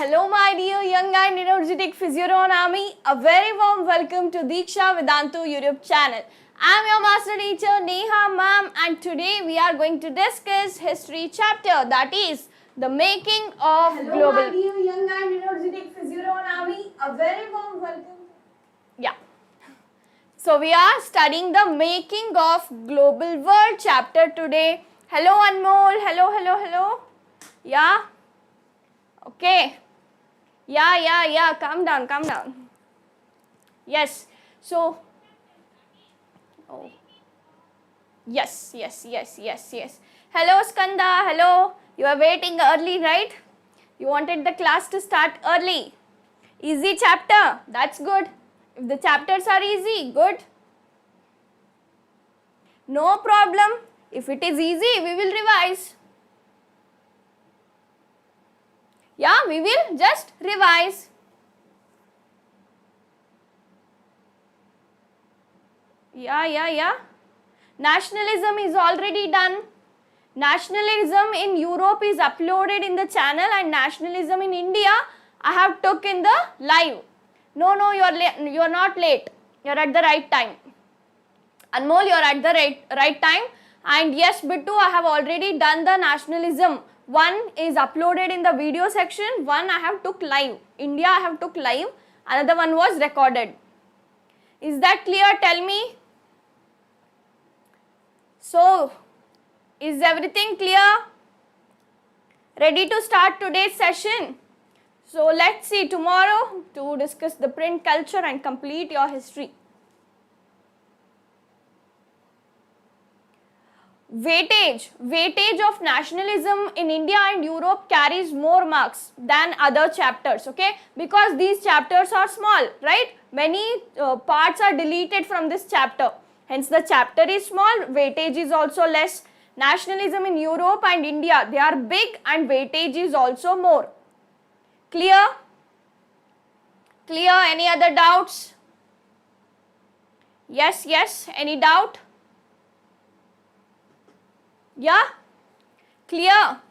Hello my dear young and energetic Physioron Army, a very warm welcome to Diksha Vedantu YouTube channel. I am your master teacher Neha ma'am, and today we are going to discuss history chapter, that is the making of global. Hello my dear young and energetic Physioron Army, a very warm welcome. Yeah. So we are studying the making of global world chapter today. Hello Anmol, hello. Yeah. Okay. Yeah. Calm down. Yes. So. Oh. Yes. Hello Skanda. Hello. You are waiting early, right? You wanted the class to start early. Easy chapter. That's good. If the chapters are easy, good. No problem. If it is easy, we will revise. Yeah, we will just revise. Yeah. Nationalism is already done. Nationalism in Europe is uploaded in the channel, and nationalism in India I have took in the live. No, you are not late. You are at the right time. Anmol, you are at the right time. And yes, Bittu, I have already done the nationalism. One is uploaded in the video section, one I have took live. India I have took live, another one was recorded. Is that clear? Tell me. So, is everything clear? Ready to start today's session? So, let's see tomorrow to discuss the print culture and complete your history. Weightage of nationalism in India and Europe carries more marks than other chapters, okay? Because these chapters are small, right? Many parts are deleted from this chapter. Hence, the chapter is small, weightage is also less. Nationalism in Europe and India, they are big and weightage is also more. Clear? Any other doubts? Yes. Any doubt? Yeah? Clear?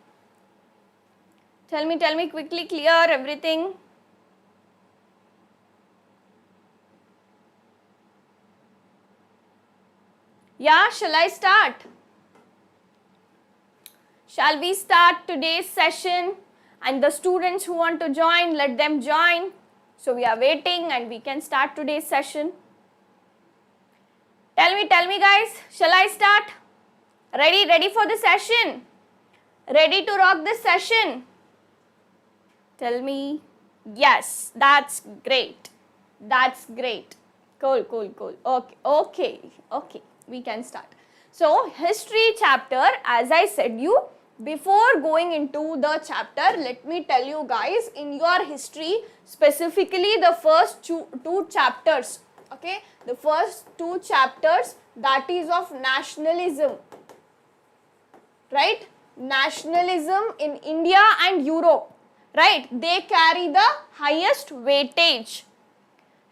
Tell me quickly, clear everything? Yeah, shall I start? Shall we start today's session? And the students who want to join, let them join. So we are waiting and we can start today's session. Tell me guys, shall I start? Ready for the session? Ready to rock this session? Tell me. Yes, that's great. Cool. Okay. We can start. So, history chapter, as I said you, before going into the chapter, let me tell you guys, in your history, specifically the first two chapters, okay? The first two chapters, that is of nationalism. Right? Nationalism in India and Europe, right? They carry the highest weightage,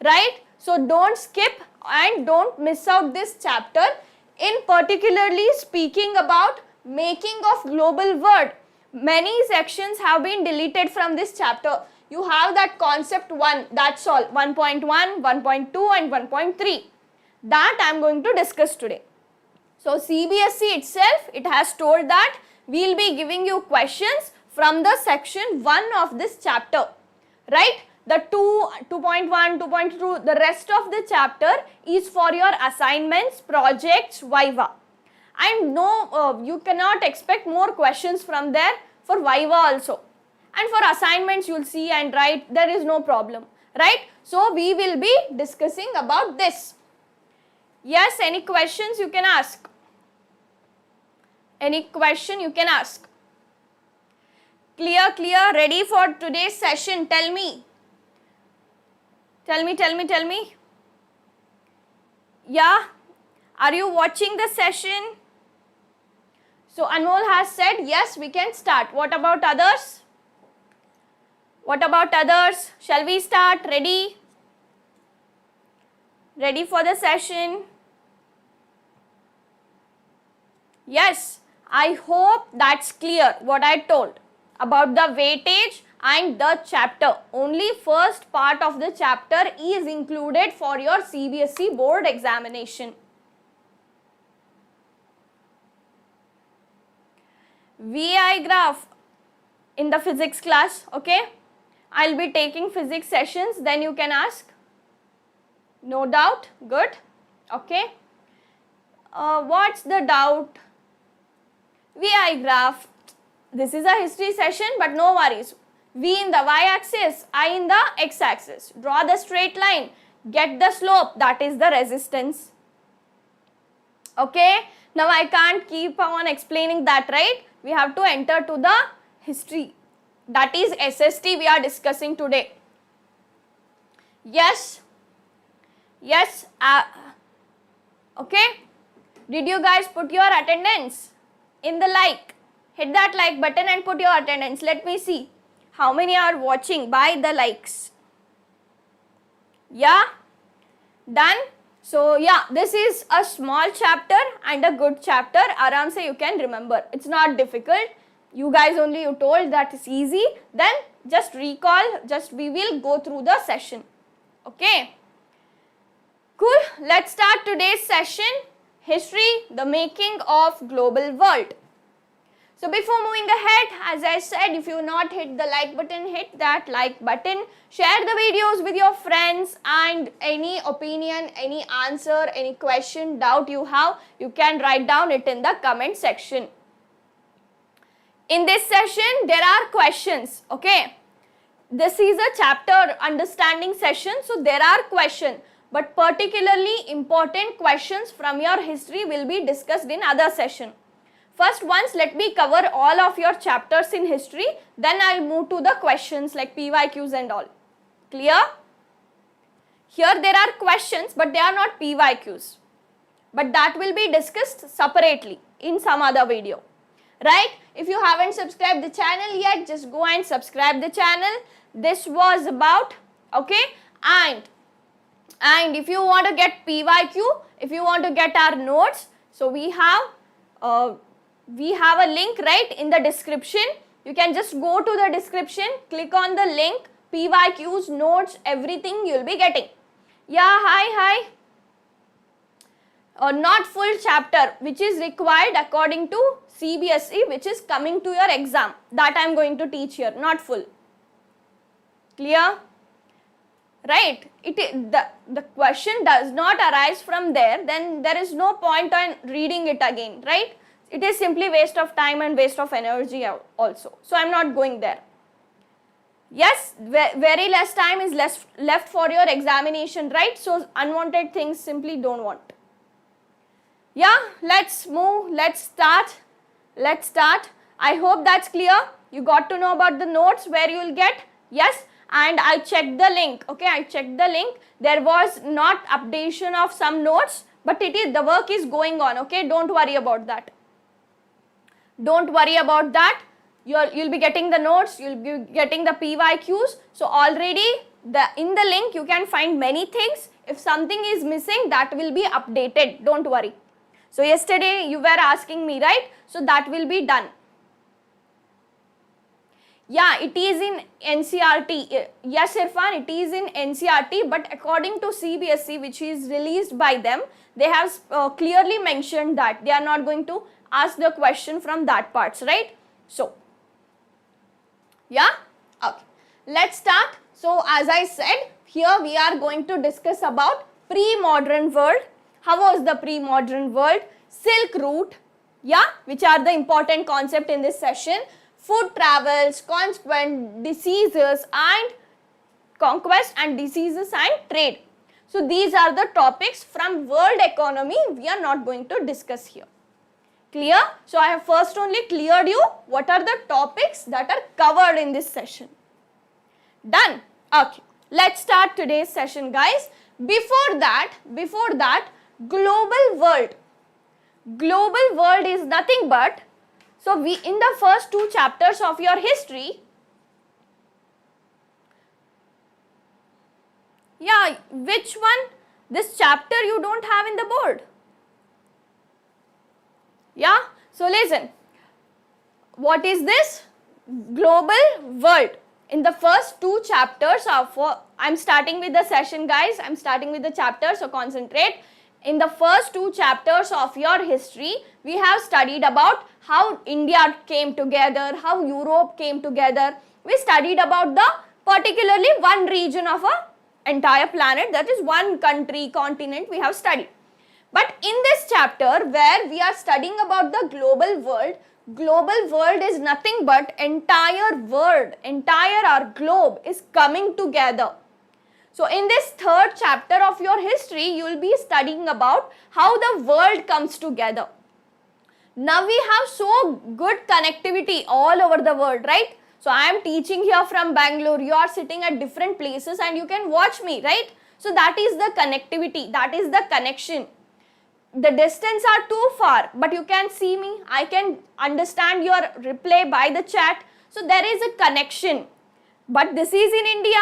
right? So don't skip and don't miss out this chapter. In particularly speaking about making of global world, many sections have been deleted from this chapter. You have that concept 1, that's all, 1.1, 1.2 and 1.3. That I am going to discuss today. So, CBSE itself, it has told that we will be giving you questions from the section 1 of this chapter, right? The 2.1, 2.2, the rest of the chapter is for your assignments, projects, viva. And no, you cannot expect more questions from there for viva also. And for assignments, you will see and write, there is no problem, right? So, we will be discussing about this. Yes, any questions you can ask? Any question you can ask? Clear, ready for today's session? Tell me. Yeah? Are you watching the session? So, Anmol has said, yes, we can start. What about others? Shall we start? Ready for the session? Yes, I hope that's clear what I told about the weightage and the chapter. Only first part of the chapter is included for your CBSE board examination. VI graph in the physics class, okay? I'll be taking physics sessions, then you can ask. No doubt, good, okay? What's the doubt? VI graph, this is a history session, but no worries. V in the y-axis, I in the x-axis. Draw the straight line, get the slope, that is the resistance. Okay, now I can't keep on explaining that, right? We have to enter to the history. That is SST we are discussing today. Yes, yes, okay. Did you guys put your attendance in the like? Hit that like button and put your attendance. Let me see how many are watching by the likes. Yeah, done. So yeah, this is a small chapter and a good chapter. Aram se you can remember. It's not difficult. You guys only you told that it's easy. Then just recall, we will go through the session. Okay. Cool. Let's start today's session. History, the making of global world. So before moving ahead, as I said, if you not hit the like button, hit that like button. Share the videos with your friends, and any opinion, any answer, any question, doubt you have, you can write down it in the comment section. In this session, there are questions, okay? This is a chapter understanding session, so there are questions, but particularly important questions from your history will be discussed in other session. First, once let me cover all of your chapters in history, then I'll move to the questions like PYQs and all. Clear? Here there are questions, but they are not PYQs. But that will be discussed separately in some other video. Right? If you haven't subscribed the channel yet, just go and subscribe the channel. This was about, okay? And if you want to get PYQ, if you want to get our notes, so we have a link right in the description. You can just go to the description, click on the link, PYQs, notes, everything you'll be getting. Yeah, hi. Not full chapter, which is required according to CBSE, which is coming to your exam. That I am going to teach here, not full. Clear? Right? The question does not arise from there, then there is no point on reading it again, right? It is simply waste of time and waste of energy also. So I am not going there. Yes, very less time is left for your examination, right? So unwanted things simply don't want. Yeah, let's move, let's start. I hope that's clear. You got to know about the notes where you will get. Yes, and I checked the link. Okay, I checked the link. There was not updation of some notes, but the work is going on. Okay, don't worry about that. Don't worry about that. You'll be getting the notes, you'll be getting the PYQs. So already in the link you can find many things. If something is missing, that will be updated. Don't worry. So yesterday you were asking me, right? So that will be done. Yeah, it is in NCRT. Yes, Irfan, it is in NCRT, but according to CBSE, which is released by them, they have clearly mentioned that they are not going to ask the question from that parts, right? So, yeah, okay. Let's start. So, as I said, here we are going to discuss about pre-modern world. How was the pre-modern world? Silk Route, yeah, which are the important concept in this session. Food travels, consequent diseases and conquest and diseases and trade. So these are the topics from world economy we are not going to discuss here. Clear? So I have first only cleared you what are the topics that are covered in this session. Done? Okay. Let's start today's session, guys. Before that, global world. Global world is nothing but, so we in the first two chapters of your history, yeah, which one? This chapter you don't have in the board. Yeah, so listen, what is this? Global world. in the first two chapters of, I'm starting with the session guys, I'm starting with the chapter, so concentrate. In the first two chapters of your history, we have studied about how India came together, how Europe came together. We studied about the particularly one region of a entire planet, that is one country, continent we have studied. But in this chapter where we are studying about the global world is nothing but entire world, entire our globe is coming together. So in this third chapter of your history, you will be studying about how the world comes together. Now we have so good connectivity all over the world, right? So I am teaching here from Bangalore, you are sitting at different places and you can watch me, right? So that is the connectivity, that is the connection. The distance are too far, but you can see me, I can understand your reply by the chat. So there is a connection. But this is in India.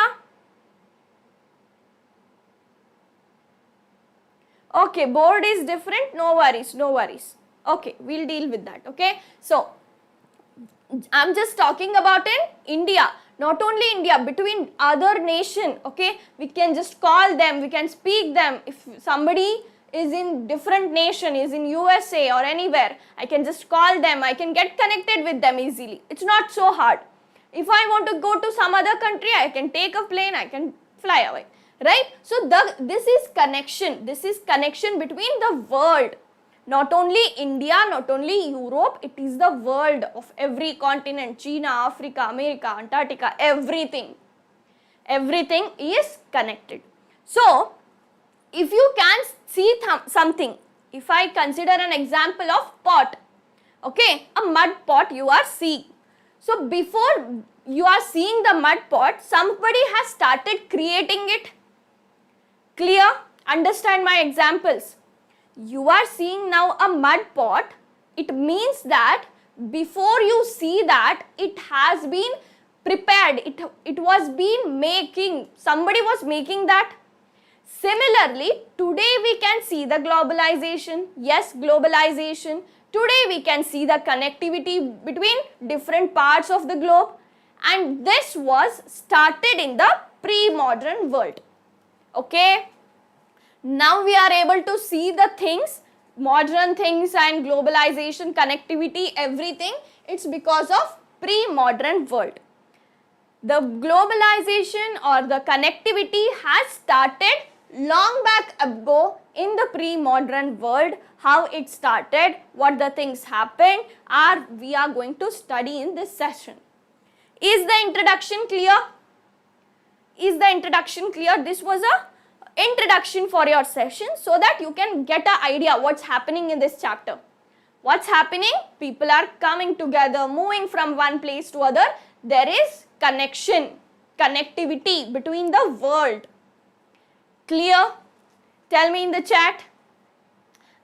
Okay, board is different, no worries, no worries. Okay, we'll deal with that, okay. So, I'm just talking about in India, not only India, between other nation, okay. We can just call them, we can speak them. If somebody is in different nation, is in USA or anywhere, I can just call them, I can get connected with them easily. It's not so hard. If I want to go to some other country, I can take a plane, I can fly away. Right? So, this is connection between the world, not only India, not only Europe, it is the world of every continent, China, Africa, America, Antarctica, everything is connected. So, if you can see something, if I consider an example of pot, okay, a mud pot you are seeing. So, before you are seeing the mud pot, somebody has started creating it. Clear? Understand my examples. You are seeing now a mud pot. It means that before you see that, it has been prepared. It was been making. Somebody was making that. Similarly, today we can see the globalization. Yes, globalization. Today we can see the connectivity between different parts of the globe. And this was started in the pre-modern world. Okay, now we are able to see the things, modern things and globalization, connectivity, everything. It's because of pre-modern world. The globalization or the connectivity has started long back ago in the pre-modern world. How it started, what the things happened, we are going to study in this session. Is the introduction clear? Is the introduction clear? This was a introduction for your session so that you can get an idea what's happening in this chapter. What's happening? People are coming together, moving from one place to other. There is connection, connectivity between the world. Clear? Tell me in the chat.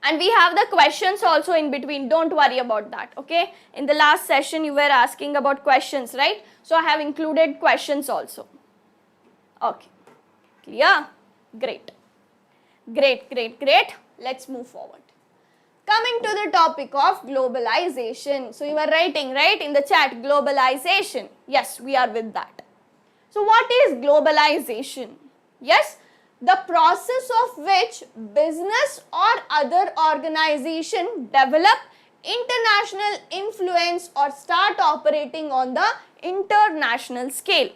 And we have the questions also in between. Don't worry about that, okay? In the last session, you were asking about questions, right? So, I have included questions also. Okay. Clear? Great. Great, great, great. Let's move forward. Coming to the topic of globalization. So, you are writing, right, in the chat, globalization. Yes, we are with that. So, what is globalization? Yes, the process of which business or other organization develop international influence or start operating on the international scale.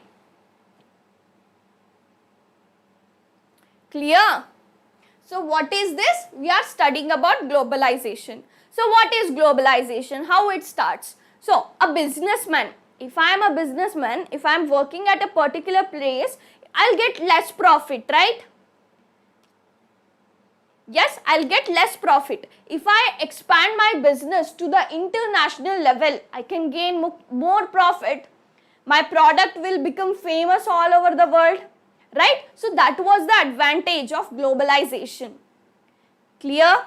Clear? So, what is this? We are studying about globalization. So, what is globalization? How it starts? So, a businessman, if I am a businessman, if I am working at a particular place, I'll get less profit, right? Yes, I'll get less profit. If I expand my business to the international level, I can gain more profit. My product will become famous all over the world, right? So, that was the advantage of globalization. Clear?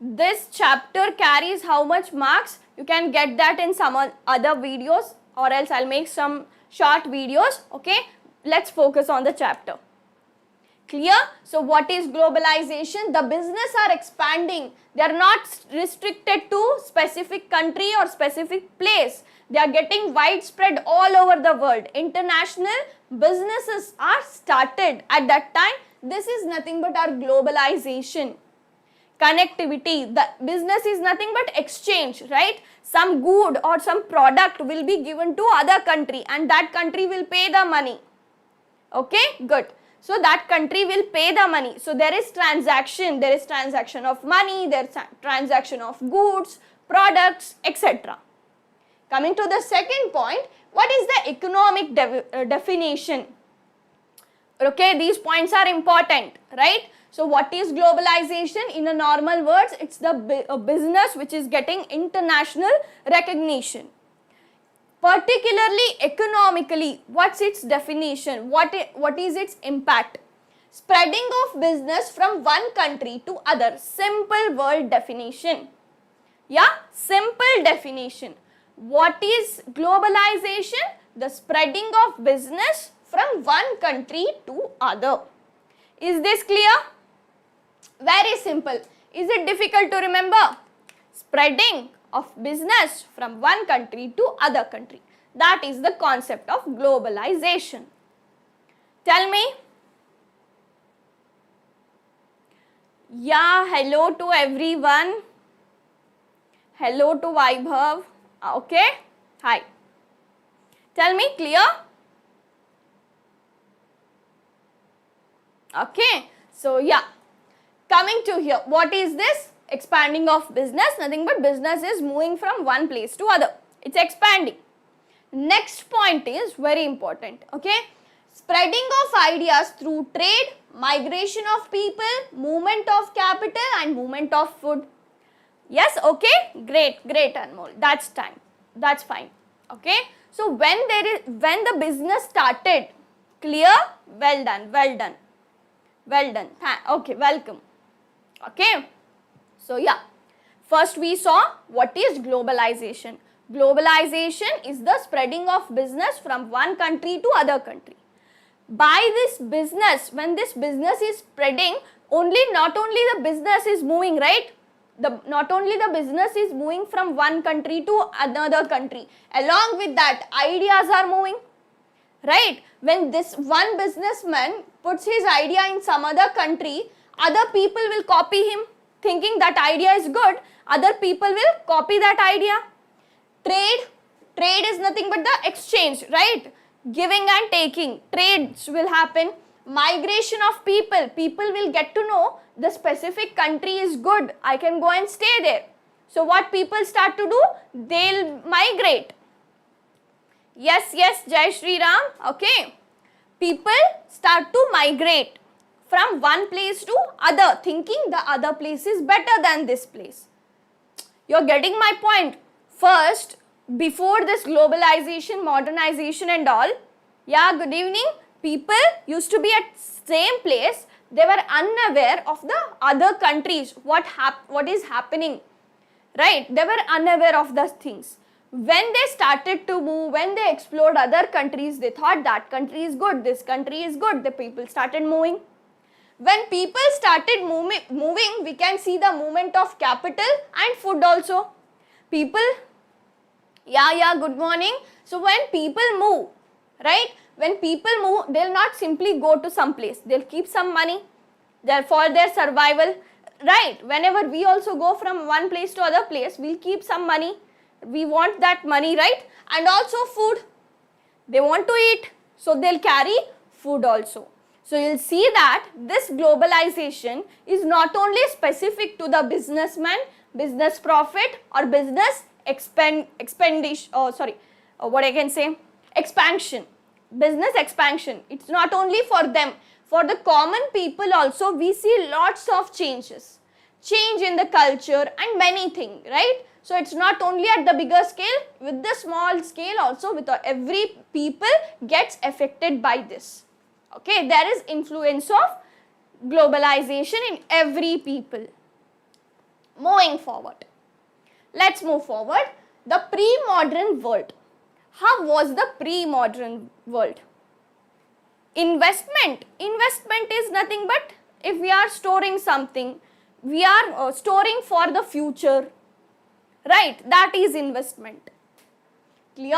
This chapter carries how much marks? You can get that in some other videos, or else I'll make some short videos, okay? Let's focus on the chapter. Clear? So, what is globalization? The business are expanding. They are not restricted to specific country or specific place. They are getting widespread all over the world. International businesses are started at that time. This is nothing but our globalization. Connectivity, the business is nothing but exchange, right? Some good or some product will be given to other country and that country will pay the money. Okay, good. So that country will pay the money. So there is transaction of money, there is transaction of goods, products, etc. Coming to the second point, what is the economic definition? Okay, these points are important, right? So what is globalization? In a normal words, it's the business which is getting international recognition. Particularly economically, what's its definition? What is its impact? Spreading of business from one country to other. Simple word definition. Yeah, simple definition. What is globalization? The spreading of business from one country to other. Is this clear? Very simple. Is it difficult to remember? Spreading of business from one country to other country. That is the concept of globalization. Tell me. Yeah, hello to everyone. Hello to Vaibhav. Okay. Hi. Tell me, clear? Okay. So, yeah. Coming to here, what is this? Expanding of business, nothing but business is moving from one place to other. It's expanding. Next point is very important, okay? Spreading of ideas through trade, migration of people, movement of capital and movement of food. Yes, okay? Great, Anmol. That's fine. Okay? So when the business started, clear? Well done. Okay, welcome. Okay? So yeah, first we saw what is globalization. Globalization is the spreading of business from one country to other country. By this business, when this business is spreading, not only the business is moving, right? Not only the business is moving from one country to another country. Along with that, ideas are moving, right? When this one businessman puts his idea in some other country, other people will copy him. Thinking that idea is good, other people will copy that idea. Trade is nothing but the exchange, right? Giving and taking, trades will happen. Migration of people will get to know the specific country is good, I can go and stay there. So what people start to do? They'll migrate. Yes, Jai Shri Ram, okay. People start to migrate from one place to other, thinking the other place is better than this place. You're getting my point. First, before this globalization, modernization and all, yeah, good evening, people used to be at same place, they were unaware of the other countries, what is happening, right? They were unaware of those things. When they started to move, when they explored other countries, they thought that country is good, this country is good, the people started moving. When people started moving, we can see the movement of capital and food also. People, yeah, good morning. So when people move, right? When people move, they'll not simply go to some place. They'll keep some money for their survival, right? Whenever we also go from one place to other place, we'll keep some money. We want that money, right? And also food. They want to eat, so they'll carry food also. So you'll see that this globalization is not only specific to the businessman, business profit or business expansion, business expansion. It's not only for them. For the common people also, we see lots of change in the culture and many things, right? So it's not only at the bigger scale, with the small scale also, with every people gets affected by this. Okay, there is influence of globalization in every people. Moving forward. Let's move forward. The pre-modern world. How was the pre-modern world? Investment is nothing but if we are storing something, we are storing for the future, right? That is investment. Clear?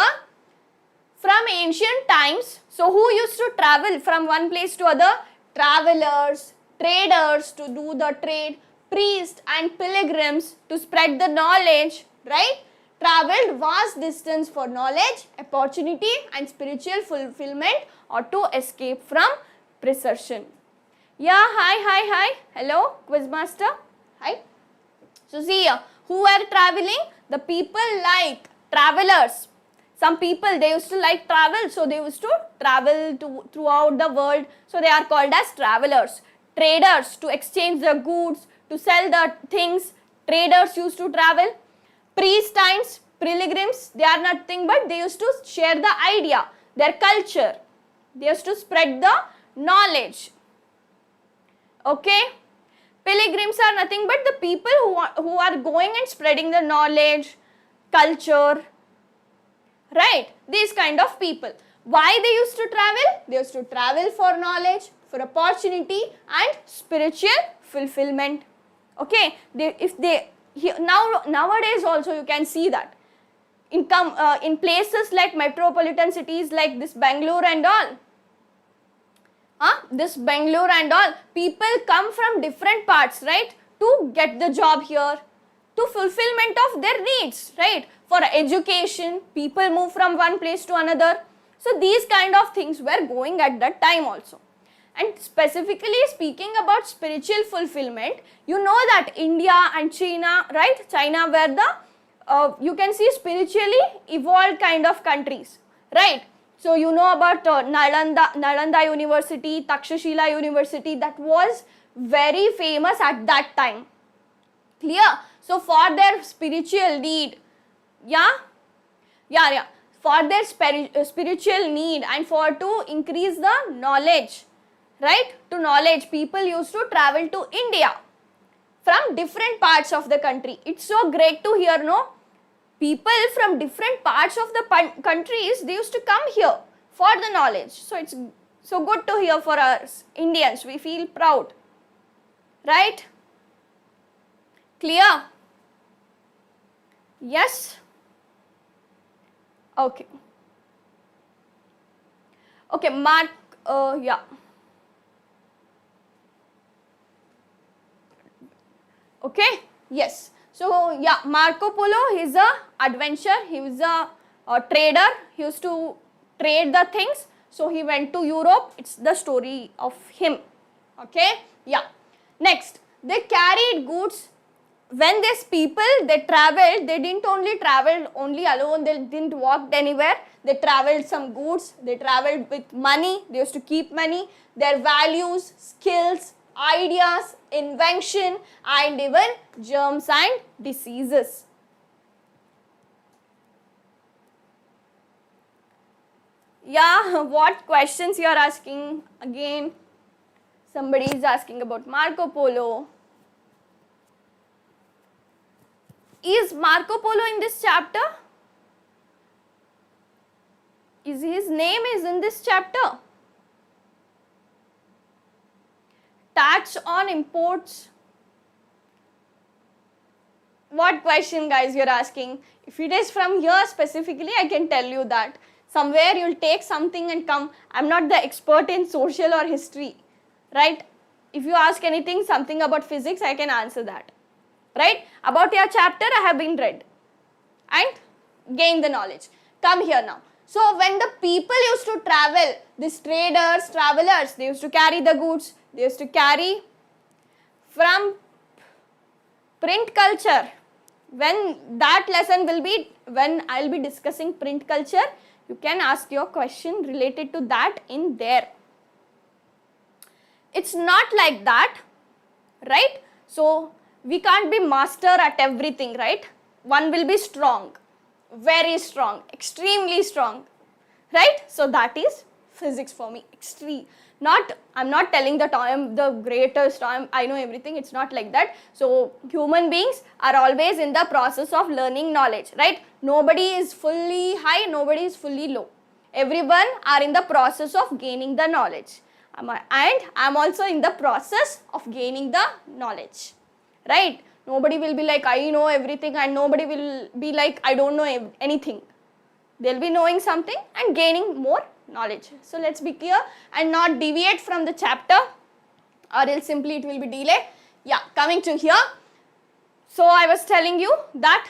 From ancient times, so who used to travel from one place to other? Travelers, traders to do the trade, priests and pilgrims to spread the knowledge, right? Traveled vast distance for knowledge, opportunity and spiritual fulfillment or to escape from precision. Yeah, hi. Hello, Quizmaster. Hi. So see here, who are traveling? The people like travelers. Some people, they used to like travel, so they used to travel throughout the world. So they are called as travelers. Traders, to exchange the goods, to sell the things. Traders used to travel. Priests and pilgrims, they are nothing but they used to share the idea, their culture. They used to spread the knowledge. Okay? Pilgrims are nothing but the people who are going and spreading the knowledge, culture, right? These kind of people. Why they used to travel? They used to travel for knowledge, for opportunity and spiritual fulfillment. Okay? Nowadays also you can see that. In places like metropolitan cities like this Bangalore and all, people come from different parts, right, to get the job here, to fulfillment of their needs, right, for education, people move from one place to another. So these kind of things were going at that time also. And specifically speaking about spiritual fulfillment, you know that India and China, right, China were the, you can see spiritually evolved kind of countries, right. So you know about Nalanda University, Takshashila University, that was very famous at that time. Clear? So for their spiritual need, for their spiritual need and for to increase the knowledge, right? To knowledge, people used to travel to India from different parts of the country. It's so great to hear, no? People from different parts of the countries, they used to come here for the knowledge. So it's so good to hear for us Indians. We feel proud, right? Clear? Yes? Okay. Okay, Mark, yeah. Okay, yes. So, yeah, Marco Polo, he's a adventurer, he was a trader, he used to trade the things. So, he went to Europe, it's the story of him. Okay, yeah. Next, they carried goods. When these people, they traveled, they didn't only travel only alone, they didn't walk anywhere. They traveled some goods, they traveled with money, they used to keep money, their values, skills, ideas, invention and even germs and diseases. Yeah, what questions you are asking? Again, somebody is asking about Marco Polo. Is Marco Polo in this chapter? Is his name is in this chapter? Tax on imports. What question, guys, you're asking? If it is from here specifically, I can tell you that. Somewhere you'll take something and come. I'm not the expert in social or history, right? If you ask anything, something about physics, I can answer that, right? About your chapter, I have been read and gained the knowledge. Come here now. So when the people used to travel, these traders, travelers, they used to carry the goods, they used to carry from print culture. When that lesson will be, when I'll be discussing print culture, you can ask your question related to that in there. It's not like that, right? So we can't be master at everything, right? One will be strong, very strong, extremely strong, right? So that is physics for me, extreme. I'm not telling that I am the greatest, I know everything, it's not like that. So human beings are always in the process of learning knowledge, right? Nobody is fully high, nobody is fully low. Everyone are in the process of gaining the knowledge. And I'm also in the process of gaining the knowledge, right? Nobody will be like, I know everything, and nobody will be like, I don't know anything. They'll be knowing something and gaining more knowledge. So let's be clear and not deviate from the chapter, or else simply it will be delay. Yeah, coming to here. So I was telling you that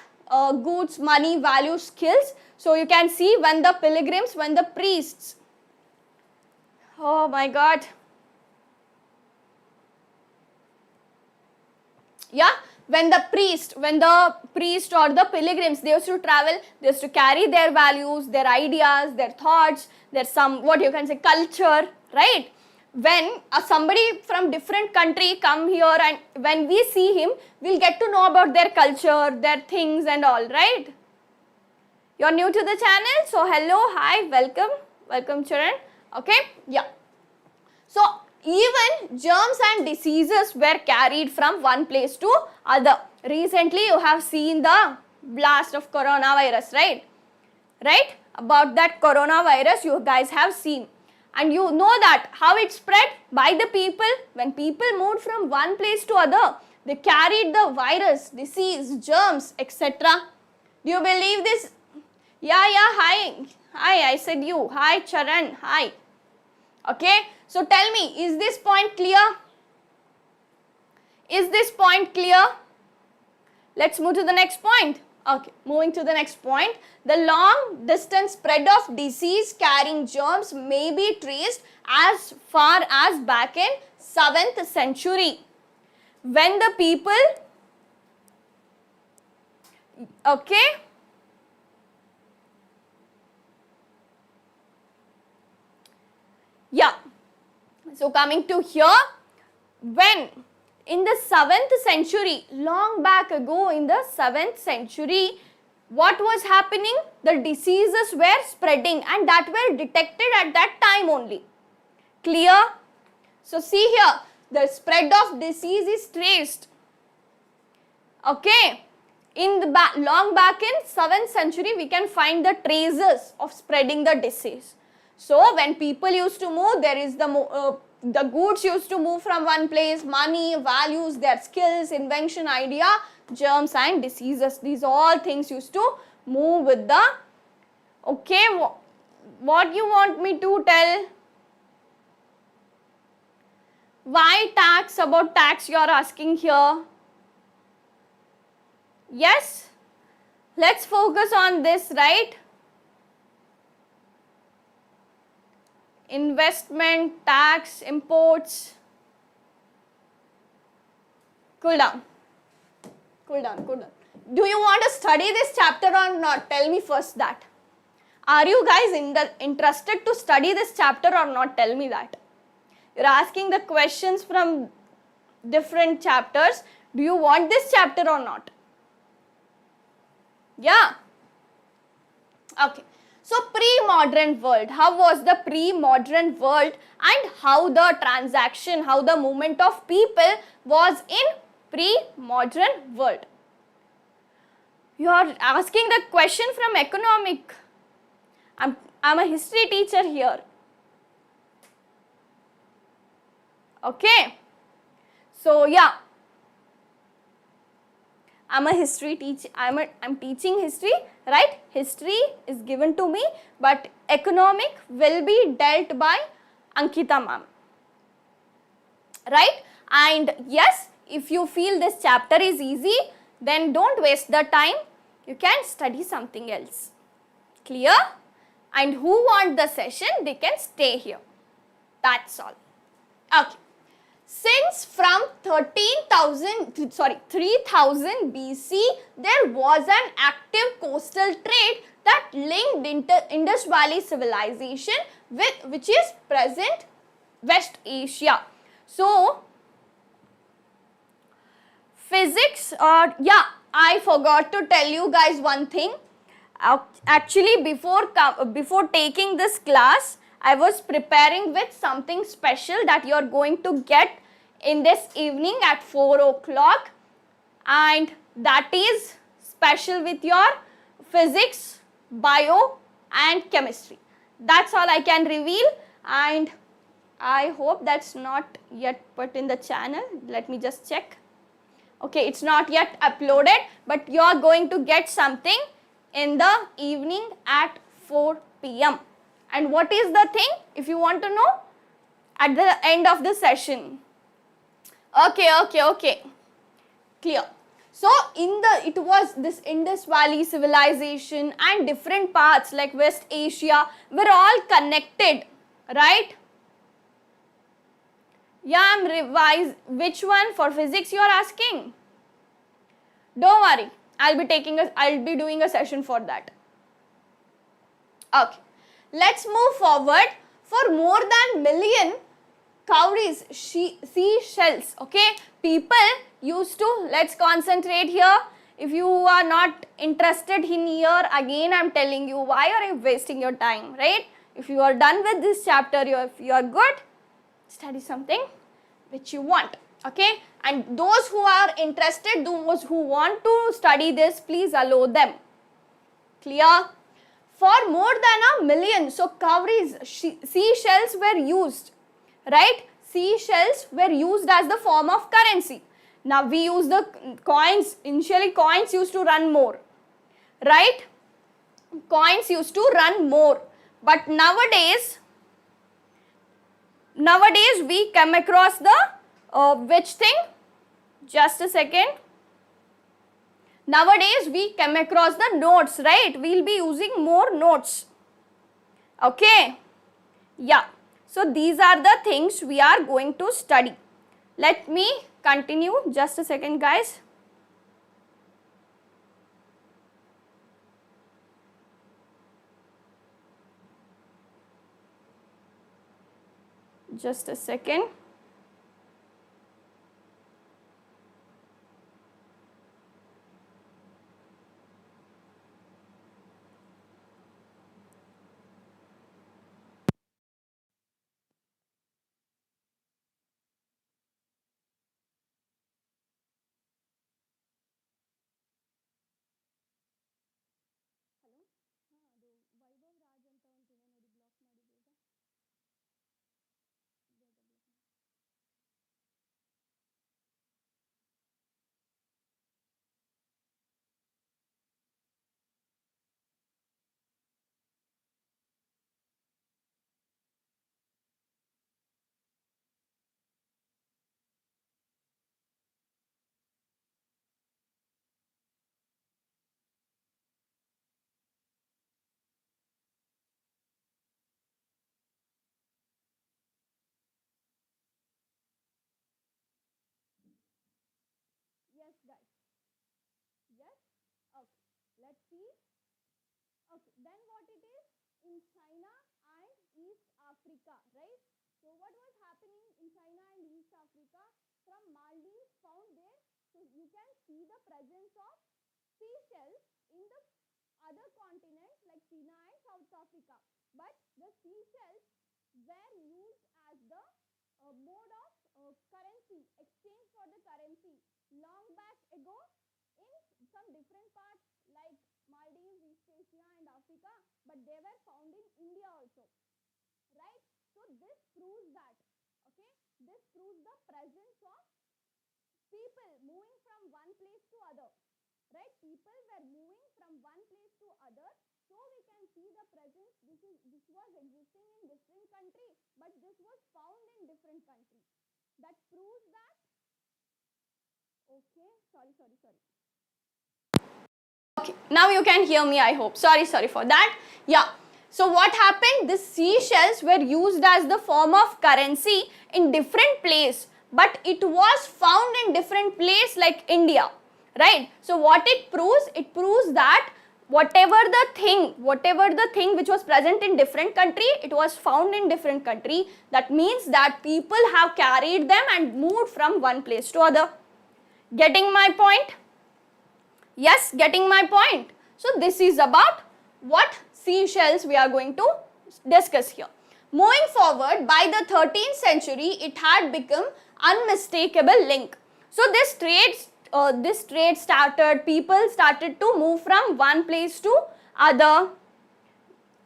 goods, money, value, skills. So you can see when the pilgrims, when the priests, oh my God. Yeah, when the priest or the pilgrims, they used to travel, they used to carry their values, their ideas, their thoughts, their some, what you can say, culture, right? When somebody from different country come here, and when we see him, we'll get to know about their culture, their things and all, right? You're new to the channel, so hello, hi, welcome children, okay, yeah. So even germs and diseases were carried from one place to other. Recently you have seen the blast of coronavirus, right? Right? About that coronavirus you guys have seen. And you know that how it spread by the people. When people moved from one place to other, they carried the virus, disease, germs, etc. Do you believe this? Yeah, hi, I said you. Hi, Charan, hi. Okay, so tell me, is this point clear? Is this point clear? Let's move to the next point. Okay, moving to the next point. The long distance spread of disease carrying germs may be traced as far as back in 7th century. When the people, okay, yeah, so coming to here, when in the 7th century, long back ago in the 7th century, what was happening? The diseases were spreading and that were detected at that time only. Clear? So see here, the spread of disease is traced. Okay, in the long back in 7th century, we can find the traces of spreading the disease. So when people used to move, there is the goods used to move from one place, money, values, their skills, invention, idea, germs and diseases. These all things used to move with the, okay, what you want me to tell? Why tax? About tax you are asking here. Yes, let's focus on this, right? Investment, tax, imports. Cool down. Cool down. Do you want to study this chapter or not? Tell me first that. Are you guys interested to study this chapter or not? Tell me that. You're asking the questions from different chapters. Do you want this chapter or not? Yeah. Okay. So pre-modern world, how was the pre-modern world and how the transaction, how the movement of people was in pre-modern world? You are asking the question from economic. I'm a history teacher here. Okay. So yeah. I'm a history teacher. I'm teaching history, right? History is given to me, but economic will be dealt by Ankita ma'am, right? And yes, if you feel this chapter is easy, then don't waste the time. You can study something else. Clear? And who want the session, they can stay here. That's all. Okay. Since from 3000 BC, there was an active coastal trade that linked Indus Valley civilization with which is present West Asia. So, physics, yeah, I forgot to tell you guys one thing. Actually, before taking this class, I was preparing with something special that you are going to get in this evening at 4 o'clock, and that is special with your physics, bio and chemistry. That's all I can reveal, and I hope that's not yet put in the channel. Let me just check. Okay, it's not yet uploaded, but you are going to get something in the evening at 4 p.m. And what is the thing, if you want to know, at the end of the session? Okay. Clear. So it was this Indus Valley civilization and different parts like West Asia were all connected, right? Yeah, I'm revise. Which one for physics you are asking? Don't worry, I'll be doing a session for that. Okay, let's move forward. For more than million cowries, seashells, okay, people used to, let's concentrate here. If you are not interested in here, again I'm telling you, why are you wasting your time, right? If you are done with this chapter, if you are good, study something which you want, okay? And those who are interested, those who want to study this, please allow them. Clear? For more than a million, so cowries, seashells were used, right? Seashells were used as the form of currency. Now we use the coins. Initially coins used to run more, right? Coins used to run more, but nowadays we come across the which thing? Just a second. Nowadays we come across the notes, right? We will be using more notes. Okay. Yeah. So these are the things we are going to study. Let me continue. Just a second, guys. Just a second. Yes, guys. Yes. Okay. Let's see. Okay. Then what it is in China and East Africa, right? So what was happening in China and East Africa? From Maldives found there, so you can see the presence of seashells in the other continents like China and South Africa. But the seashells were used as the mode of currency, exchange for the currency long back ago in some different parts like Maldives, East Asia and Africa, but they were found in India also, right? So this proves that, okay, this proves the presence of people moving from one place to other, right? People were moving from one place to other, so we can see the presence. This was existing in different country, but this was found in different country. That proves that. Okay, sorry. Okay, now you can hear me, I hope. Sorry for that. Yeah. So what happened? The seashells were used as the form of currency in different place, but it was found in different place like India, right? So what it proves? It proves that whatever the thing which was present in different country, it was found in different country. That means that people have carried them and moved from one place to other. Getting my point? Yes, getting my point. So this is about what seashells we are going to discuss here. Moving forward, by the 13th century, it had become unmistakable link. So this trade started, people started to move from one place to other.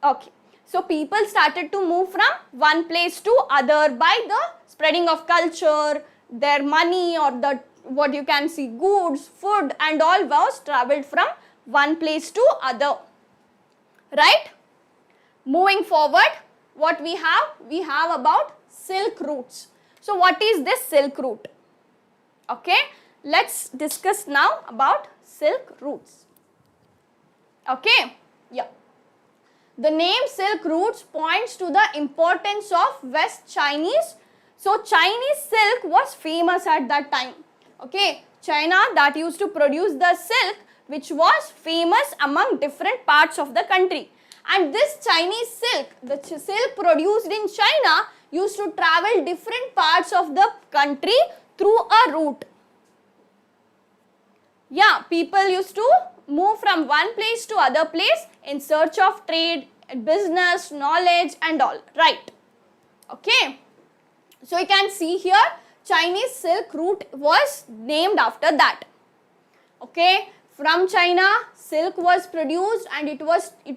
Okay. So people started to move from one place to other by the spreading of culture, their money or the what you can see goods, food and all was travelled from one place to other, right? Moving forward, what we have? We have about silk routes. So what is this silk route? Okay, let's discuss now about silk routes. Okay, yeah. The name silk routes points to the importance of West Chinese. So Chinese silk was famous at that time. Okay, China that used to produce the silk which was famous among different parts of the country. And this Chinese silk, the silk produced in China used to travel different parts of the country through a route. Yeah, people used to move from one place to other place in search of trade, business, knowledge and all, right? Okay. So you can see here Chinese silk route was named after that. Okay. From China, silk was produced and it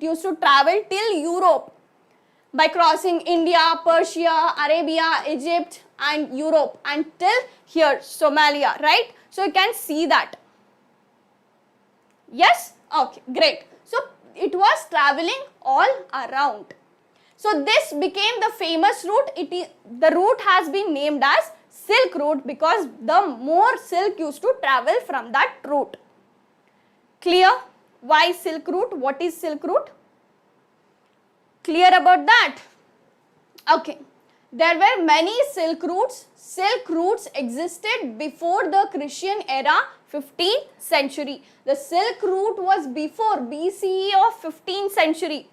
used to travel till Europe by crossing India, Persia, Arabia, Egypt and Europe until here Somalia, right? So you can see that. Yes? Okay, great. So it was traveling all around. So this became the famous route. The route has been named as Silk Route because the more silk used to travel from that route. Clear? Why Silk Route? What is Silk Route? Clear about that? Okay. There were many silk routes. Silk routes existed before the Christian era, 15th century. The silk route was before BCE of 15th century.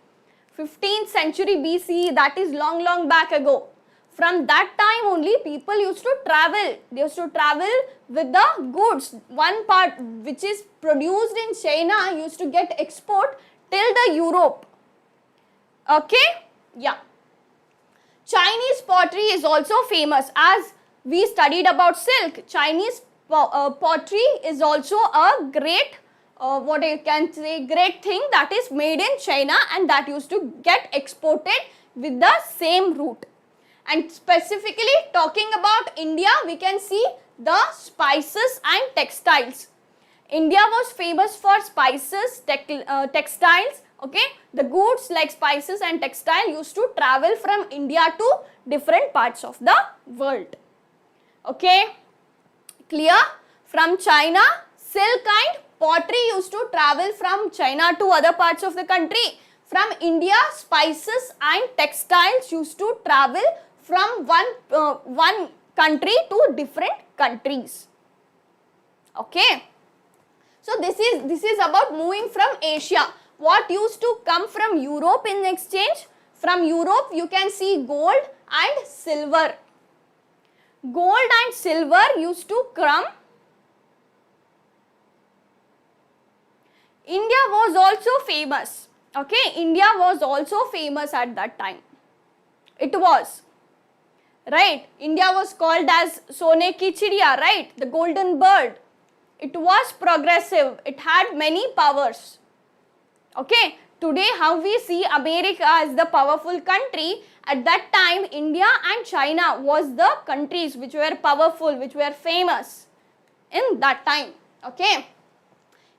15th century BCE, that is long back ago. From that time only people used to travel. They used to travel with the goods. One part which is produced in China used to get export till the Europe. Okay? Yeah. Chinese pottery is also famous. As we studied about silk, Chinese pottery is also a great, what you can say, great thing that is made in China and that used to get exported with the same route. And specifically talking about India, we can see the spices and textiles. India was famous for spices, textiles. Okay, the goods like spices and textile used to travel from India to different parts of the world. Okay, clear? From China, silk and pottery used to travel from China to other parts of the country. From India, spices and textiles used to travel from one country to different countries. Okay, so this is about moving from Asia. What used to come from Europe in exchange? From Europe you can see gold and silver. Gold and silver used to come. India was also famous. Okay, India was also famous at that time. It was. Right, India was called as Sone ki Chidiya, right, the golden bird. It was progressive. It had many powers. Okay, today how we see America as the powerful country, at that time India and China was the countries which were powerful, which were famous in that time. Okay,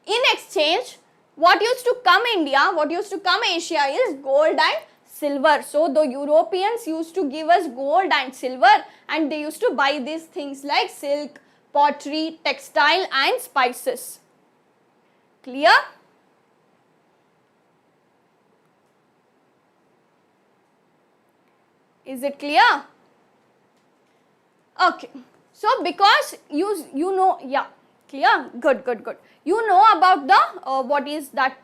in exchange what used to come India, what used to come Asia is gold and silver. So the Europeans used to give us gold and silver and they used to buy these things like silk, pottery, textile and spices. Clear? Is it clear? Okay. So because you know, yeah, clear? Good. You know about the what is that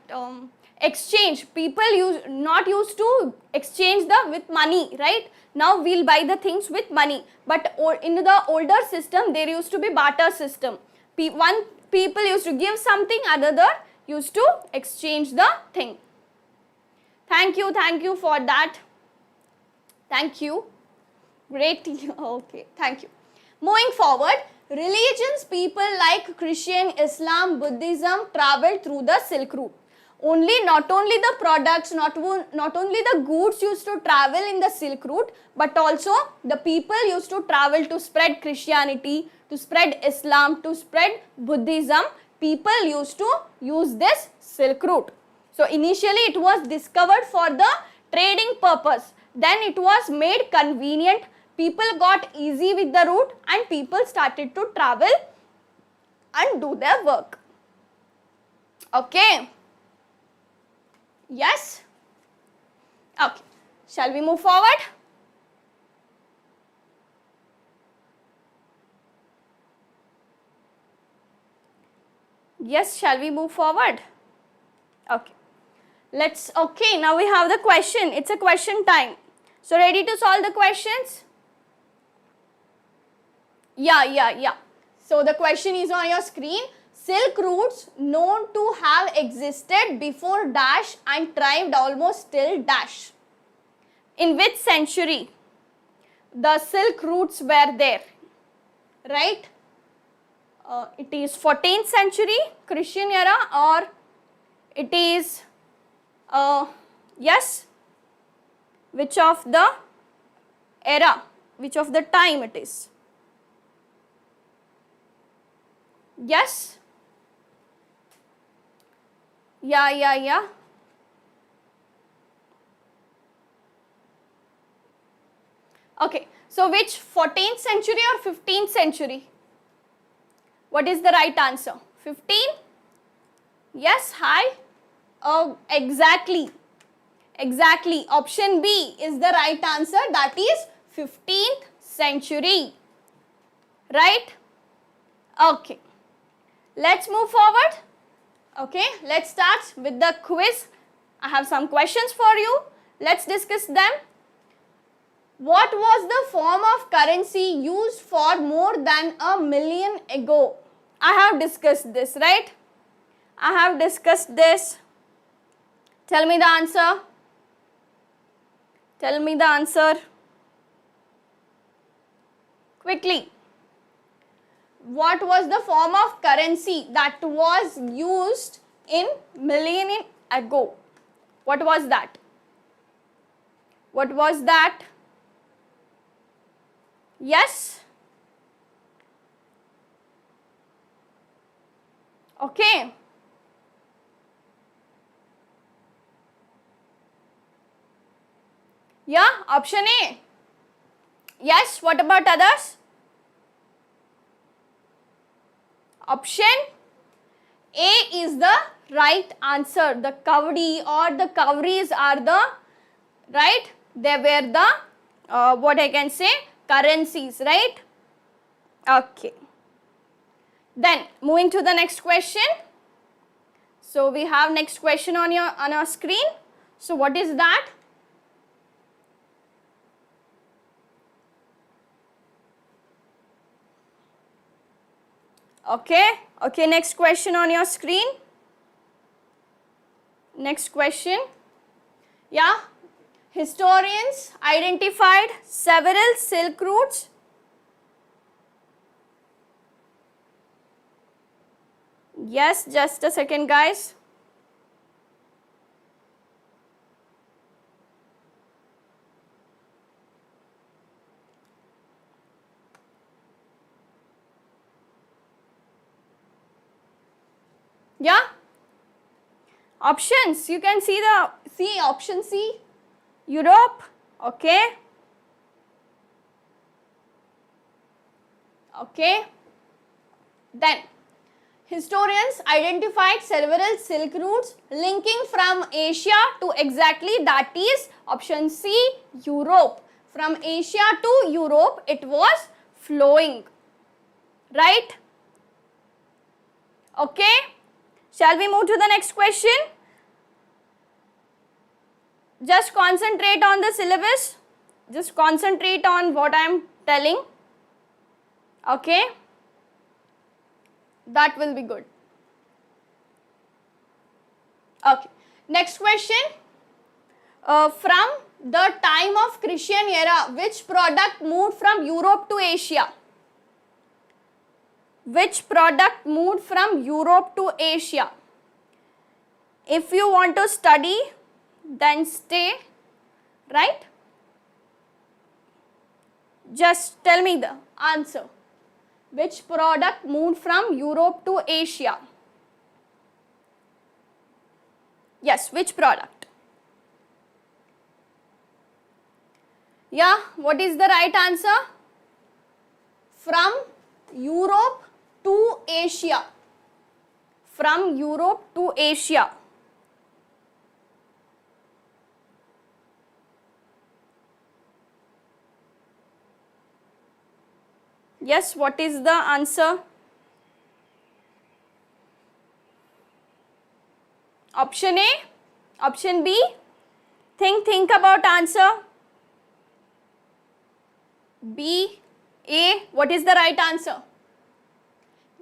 exchange. People not used to exchange with money, right? Now we'll buy the things with money. But in the older system there used to be barter system. One people used to give something, another used to exchange the thing. Thank you for that. Thank you. Great. Okay, thank you. Moving forward, religions, people like Christian, Islam, Buddhism traveled through the Silk Route. Not only the products, not only the goods used to travel in the Silk Route, but also the people used to travel to spread Christianity, to spread Islam, to spread Buddhism. People used to use this Silk Route. So initially it was discovered for the trading purpose. Then it was made convenient. People got easy with the route and people started to travel and do their work. Okay. Yes? Okay. Shall we move forward? Yes, shall we move forward? Okay. Okay, now we have the question. It's a question time. So, ready to solve the questions? Yeah. So, the question is on your screen. Silk routes known to have existed before dash and thrived almost till dash. In which century the silk routes were there? Right? It is 14th century, Christian era, or it is, yes, which of the era, which of the time it is? Yes? Yeah. Okay, so which 14th century or 15th century? What is the right answer? 15? Yes, hi. Oh, exactly. Option B is the right answer. That is 15th century. Right? Okay. Let's move forward. Okay, let's start with the quiz. I have some questions for you. Let's discuss them. What was the form of currency used for more than a million ago? I have discussed this, right? I have discussed this. Tell me the answer. Tell me the answer. Quickly. What was the form of currency that was used in millennium ago? What was that? What was that? Yes? Okay. Yeah, option A. Yes, what about others? Option A is the right answer. The kavdi or the kavris are the, right? They were the, what I can say, currencies, right? Okay. Then, moving to the next question. So, we have next question on our screen. So, what is that? Okay, next question on your screen. Next question. Yeah, historians identified several silk routes. Yes, just a second, guys. Yeah, options, you can see option C, Europe. Okay, then historians identified several silk routes linking from Asia to exactly, that is option C, Europe. From Asia to Europe it was flowing, right? Okay. Shall we move to the next question? Just concentrate on the syllabus. Just concentrate on what I am telling. Okay. That will be good. Okay. Next question. From the time of Christian era, which product moved from Europe to Asia? Which product moved from Europe to Asia? If you want to study, then stay, right? Just tell me the answer. Which product moved from Europe to Asia? Yes, which product? Yeah, what is the right answer? From Europe to Asia. From Europe to Asia. Yes, what is the answer? Option A, option B. Think about answer. B, A. What is the right answer?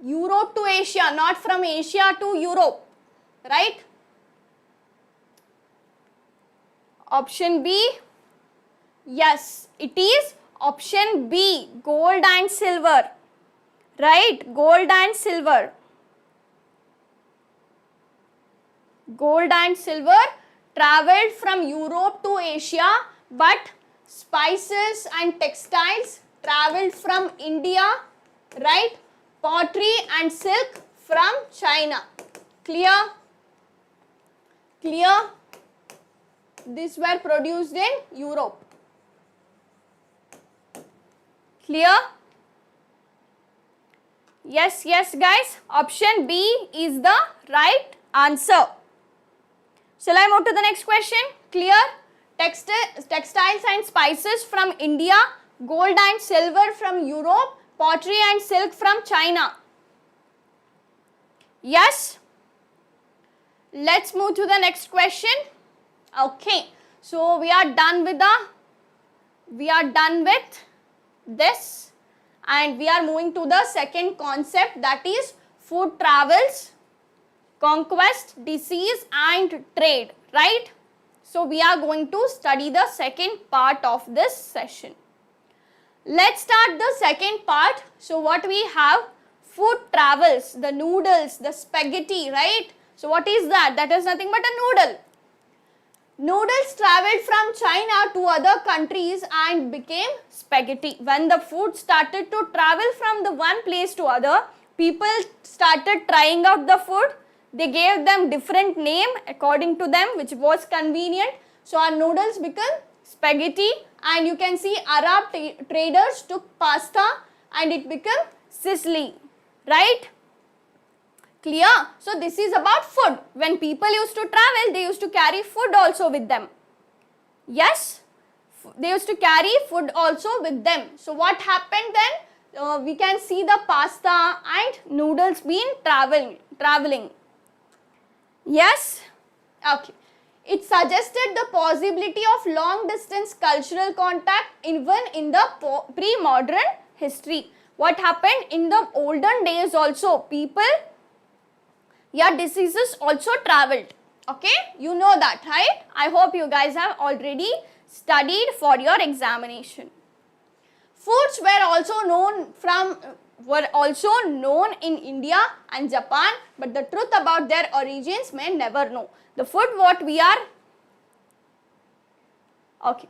Europe to Asia, not from Asia to Europe, right? Option B. Yes, it is option B, gold and silver, right? Gold and silver. Gold and silver traveled from Europe to Asia, but spices and textiles traveled from India, right? Pottery and silk from China. Clear? Clear? These were produced in Europe. Clear? Yes, yes guys. Option B is the right answer. Shall I move to the next question? Clear? Textiles and spices from India, gold and silver from Europe, pottery and silk from China. Yes? Let's move to the next question. Okay. So we are done with this, and we are moving to the second concept, that is food travels, conquest, disease and trade, right? So we are going to study the second part of this session. Let's start the second part. So what we have? Food travels, the noodles, the spaghetti, right? So what is that? That is nothing but a noodle. Noodles traveled from China to other countries and became spaghetti. When the food started to travel from the one place to other, people started trying out the food. They gave them different name according to them, which was convenient. So our noodles became spaghetti, and you can see Arab traders took pasta and it became Sicily, right? Clear? So this is about food. When people used to travel, they used to carry food also with them. Yes? They used to carry food also with them. So what happened then? We can see the pasta and noodles being traveling. Yes? Okay. It suggested the possibility of long distance cultural contact even in the pre-modern history. What happened in the olden days also? People, diseases also traveled. Okay? You know that, right? I hope you guys have already studied for your examination. Foods were also known in India and Japan, but the truth about their origins may never know. The food what we are, okay,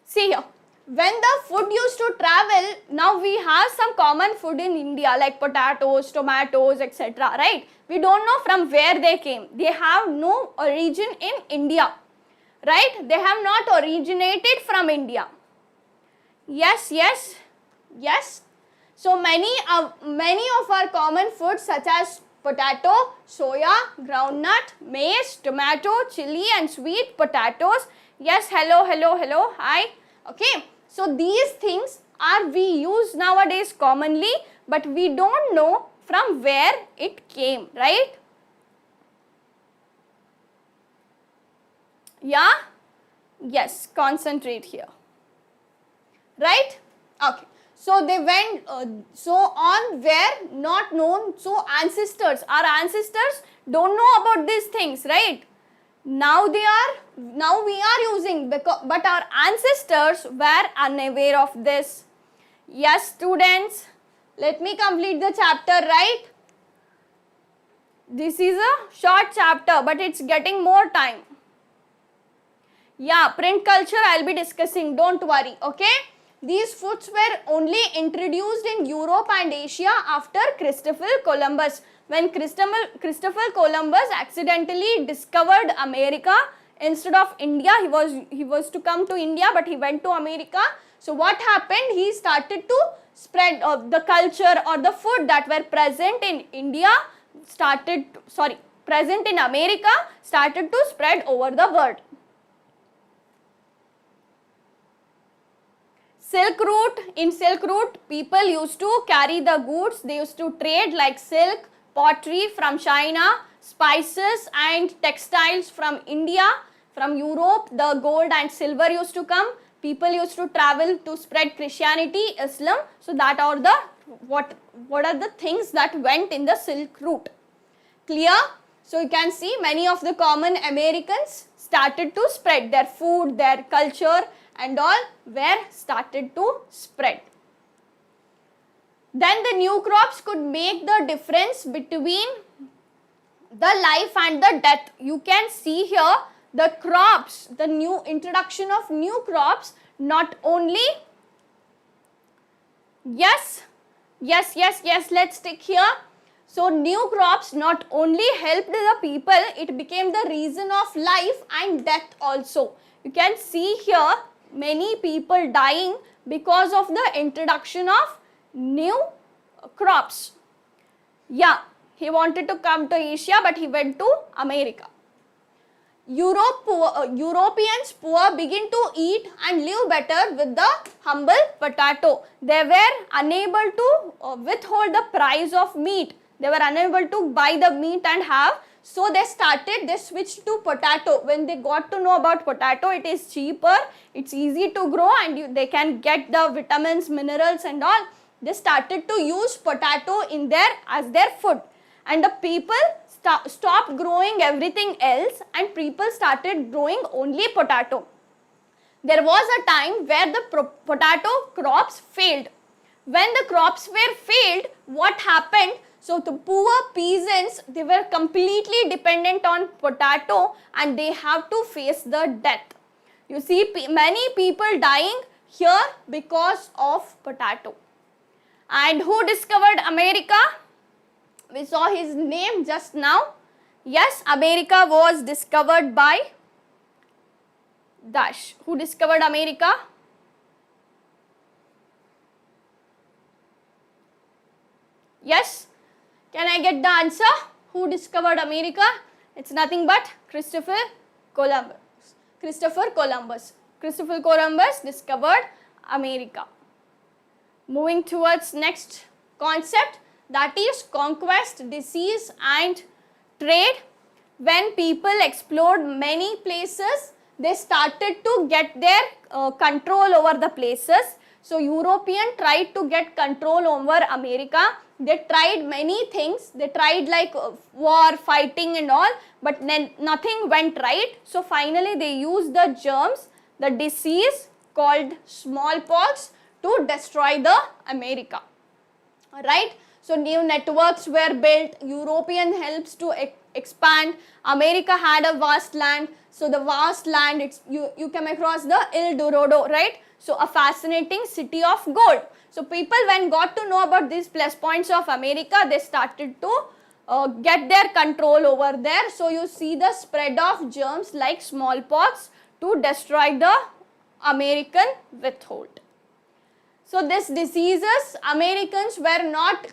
see here, when the food used to travel, now we have some common food in India like potatoes, tomatoes, etc., right? We don't know from where they came. They have no origin in India, right? They have not originated from India. Yes, yes, yes. So many of our common foods such as potato, soya, groundnut, maize, tomato, chili and sweet potatoes. Yes, hello, hi. Okay. So these things we use nowadays commonly, but we don't know from where it came, right? Yeah? Yes, concentrate here. Right? Okay. So they went, were not known. So our ancestors don't know about these things, right? Now we are using, but our ancestors were unaware of this. Yes, students, let me complete the chapter, right? This is a short chapter, but it's getting more time. Yeah, print culture I'll be discussing, don't worry, okay? These foods were only introduced in Europe and Asia after Christopher Columbus. When Christopher Columbus accidentally discovered America Instead of India, he was to come to India, but he went to America. So what happened? He started to spread the culture or the food that were present in India, present in America, started to spread over the world. Silk Route. In Silk Route, people used to carry the goods. They used to trade like silk, pottery from China, spices and textiles from India. From Europe, the gold and silver used to come. People used to travel to spread Christianity, Islam. So that are the what are the things that went in the Silk Route. Clear? So you can see many of the common Americans started to spread their food, their culture and all were started to spread. Then the new crops could make the difference between the life and the death. You can see here the crops, the new introduction of new crops, not only, yes, let's take here. So new crops not only helped the people, it became the reason of life and death also. You can see here many people dying because of the introduction of new crops. Yeah, he wanted to come to Asia, but he went to America. Europeans poor begin to eat and live better with the humble potato. They were unable to withhold the price of meat. They were unable to buy the meat and have. So they switched to potato. When they got to know about potato, it is cheaper, it's easy to grow and they can get the vitamins, minerals and all. They started to use potato as their food. And the people stopped growing everything else and people started growing only potato. There was a time where the potato crops failed. When the crops were failed, what happened? So the poor peasants, they were completely dependent on potato and they have to face the death. You see many people dying here because of potato. And who discovered America? We saw his name just now. Yes, America was discovered by Dash. Who discovered America? Yes? Can I get the answer? Who discovered America? It's nothing but Christopher Columbus. Christopher Columbus discovered America. Moving towards next concept, that is conquest, disease and trade. When people explored many places, they started to get their control over the places. So European tried to get control over America. They tried many things. They tried like war, fighting and all, but then nothing went right. So finally they used the germs, the disease called smallpox to destroy the America. Right? So new networks were built, European helps to expand. America had a vast land. So the vast land, you come across the El Dorado, right? So a fascinating city of gold. So people when got to know about these plus points of America, they started to get their control over there. So you see the spread of germs like smallpox to destroy the American withhold. So these diseases, Americans were not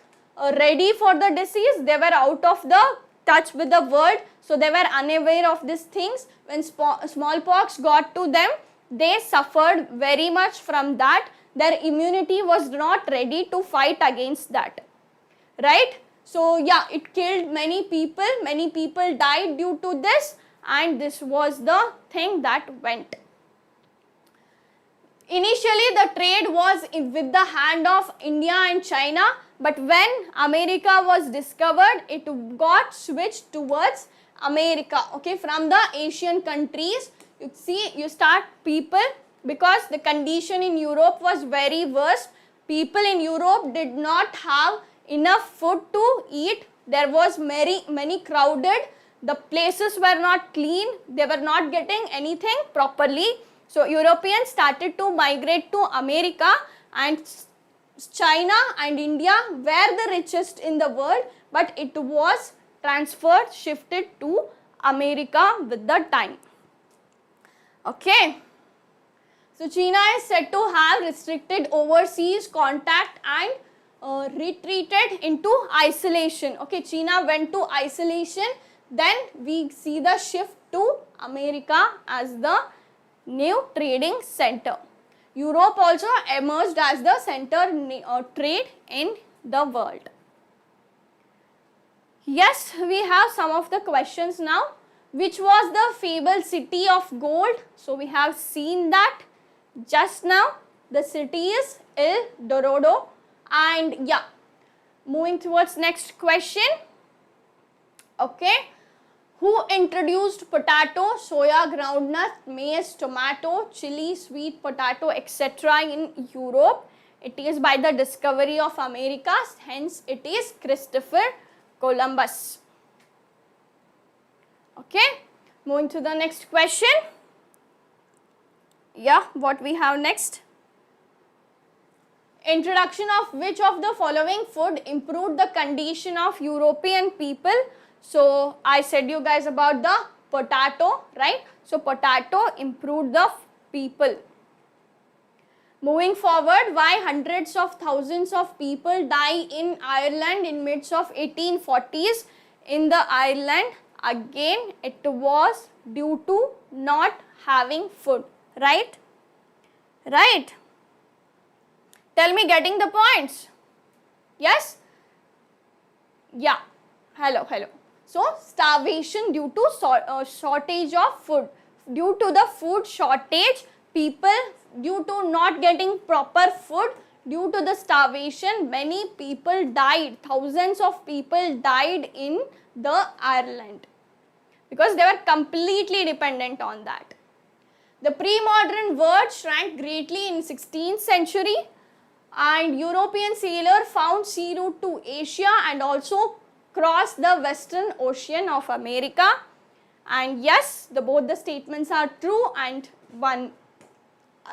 ready for the disease. They were out of the touch with the world. So they were unaware of these things. When smallpox got to them, they suffered very much from that. Their immunity was not ready to fight against that. Right? So yeah, it killed many people. Many people died due to this, and this was the thing that went. Initially, the trade was with the hand of India and China, but when America was discovered, it got switched towards America. Okay, from the Asian countries, you see, you start people, because the condition in Europe was very worse. People in Europe did not have enough food to eat. There was many crowded. The places were not clean. They were not getting anything properly. So Europeans started to migrate to America, and China and India were the richest in the world, but it was transferred, shifted to America with the time. Okay. So China is said to have restricted overseas contact and retreated into isolation. Okay, China went to isolation, then we see the shift to America as the new trading center. Europe also emerged as the center trade in the world. Yes, we have some of the questions now. Which was the fabled city of gold? So we have seen that just now. The city is El Dorado. And yeah, moving towards next question. Okay, who introduced potato, soya, groundnut, maize, tomato, chili, sweet potato, etc. in Europe? It is by the discovery of Americas, hence it is Christopher Columbus. Okay, moving to the next question. Yeah, what we have next? Introduction of which of the following food improved the condition of European people? So I said you guys about the potato, right? So potato improved the people. Moving forward, why hundreds of thousands of people die in Ireland in midst of 1840s in the Ireland? Again, it was due to not having food, right? Right. Tell me, getting the points? Yes? Yeah. Hello. So, starvation due to shortage of food. Due to the food shortage, people, due to not getting proper food, due to the starvation, many people died. Thousands of people died in the Ireland because they were completely dependent on that. The pre-modern world shrank greatly in 16th century, and European sailor found sea route to Asia and also crossed the western ocean of America. And yes, both the statements are true, and one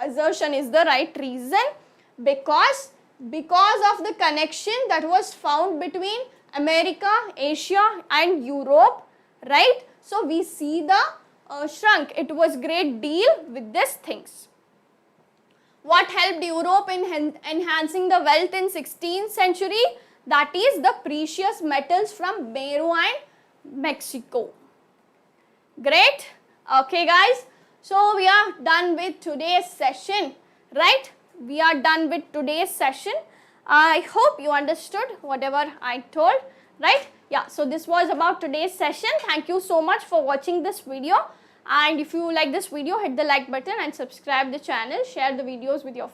assertion is the right reason because of the connection that was found between America, Asia and Europe, right? So we see the shrunk. It was great deal with these things. What helped Europe in enhancing the wealth in 16th century? That is the precious metals from Peru and Mexico. Great. Okay guys. So we are done with today's session, right? We are done with today's session. I hope you understood whatever I told, right? Yeah, so this was about today's session. Thank you so much for watching this video. And if you like this video, hit the like button and subscribe the channel. Share the videos with your